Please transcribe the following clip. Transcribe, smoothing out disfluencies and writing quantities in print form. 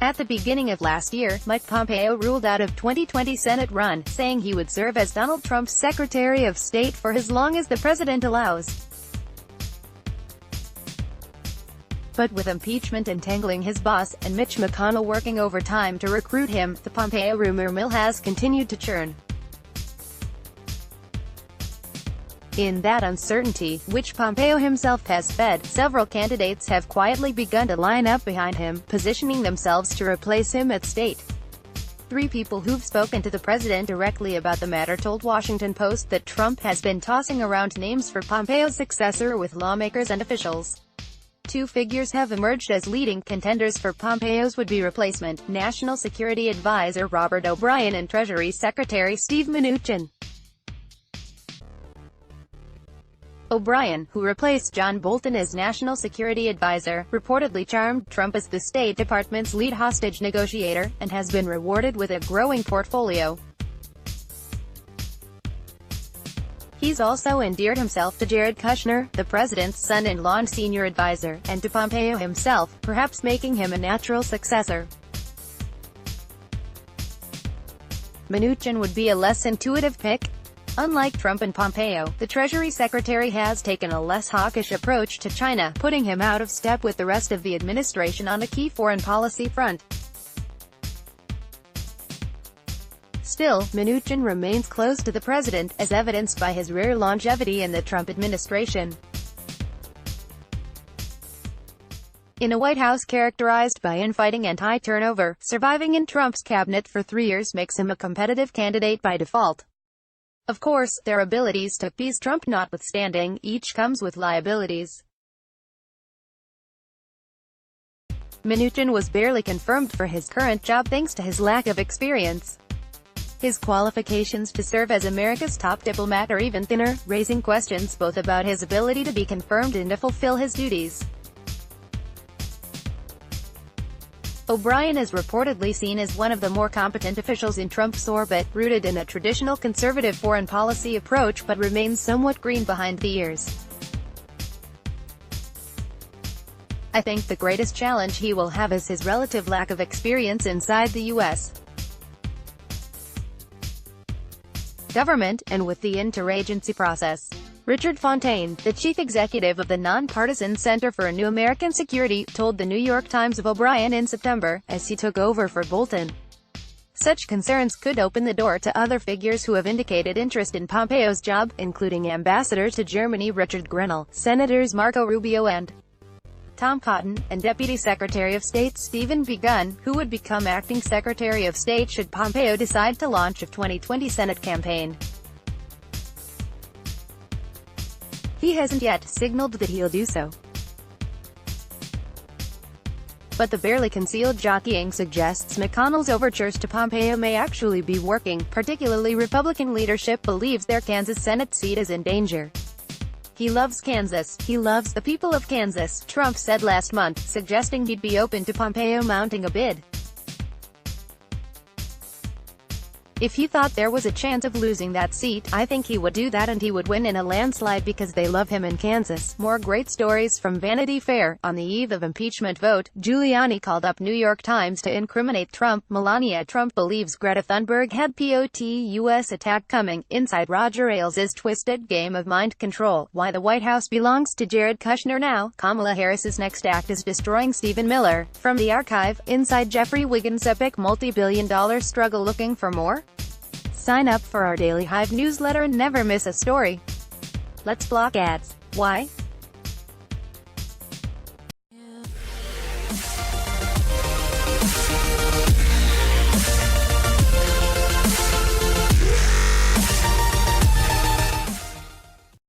At the beginning of last year, Mike Pompeo ruled out of 2020 Senate run, saying he would serve as Donald Trump's Secretary of State for as long as the president allows. But with impeachment entangling his boss, and Mitch McConnell working overtime to recruit him, the Pompeo rumor mill has continued to churn. In that uncertainty, which Pompeo himself has fed, several candidates have quietly begun to line up behind him, positioning themselves to replace him at state. 3 people who've spoken to the president directly about the matter told Washington Post that Trump has been tossing around names for Pompeo's successor with lawmakers and officials. 2 figures have emerged as leading contenders for Pompeo's would-be replacement: National Security Advisor Robert O'Brien and Treasury Secretary Steve Mnuchin. O'Brien, who replaced John Bolton as National Security Advisor, reportedly charmed Trump as the State Department's lead hostage negotiator, and has been rewarded with a growing portfolio. He's also endeared himself to Jared Kushner, the president's son-in-law and senior advisor, and to Pompeo himself, perhaps making him a natural successor. Mnuchin would be a less intuitive pick. Unlike Trump and Pompeo, the Treasury Secretary has taken a less hawkish approach to China, putting him out of step with the rest of the administration on a key foreign policy front. Still, Mnuchin remains close to the president, as evidenced by his rare longevity in the Trump administration. In a White House characterized by infighting and high turnover, surviving in Trump's cabinet for 3 years makes him a competitive candidate by default. Of course, their abilities to appease Trump notwithstanding, each comes with liabilities. Mnuchin was barely confirmed for his current job thanks to his lack of experience. His qualifications to serve as America's top diplomat are even thinner, raising questions both about his ability to be confirmed and to fulfill his duties. O'Brien is reportedly seen as one of the more competent officials in Trump's orbit, rooted in a traditional conservative foreign policy approach but remains somewhat green behind the ears. I think the greatest challenge he will have is his relative lack of experience inside the U.S. government, and with the interagency process. Richard Fontaine, the chief executive of the nonpartisan Center for a New American Security, told the New York Times of O'Brien in September, as he took over for Bolton. Such concerns could open the door to other figures who have indicated interest in Pompeo's job, including Ambassador to Germany Richard Grenell, Senators Marco Rubio and Tom Cotton, and Deputy Secretary of State Stephen Biegun, who would become acting Secretary of State should Pompeo decide to launch a 2020 Senate campaign. He hasn't yet signaled that he'll do so. But the barely concealed jockeying suggests McConnell's overtures to Pompeo may actually be working, particularly Republican leadership believes their Kansas Senate seat is in danger. He loves Kansas. He loves the people of Kansas, Trump said last month, suggesting he'd be open to Pompeo mounting a bid. If he thought there was a chance of losing that seat, I think he would do that and he would win in a landslide because they love him in Kansas. More great stories from Vanity Fair. On the eve of impeachment vote, Giuliani called up New York Times to incriminate Trump. Melania Trump believes Greta Thunberg had POTUS attack coming. Inside Roger Ailes' twisted game of mind control. Why the White House belongs to Jared Kushner now. Kamala Harris's next act is destroying Stephen Miller. From the archive, inside Jeffrey Wiggins' epic multi-billion-dollar struggle. Looking for more? Sign up for our daily Hive newsletter and never miss a story. Let's block ads. Why?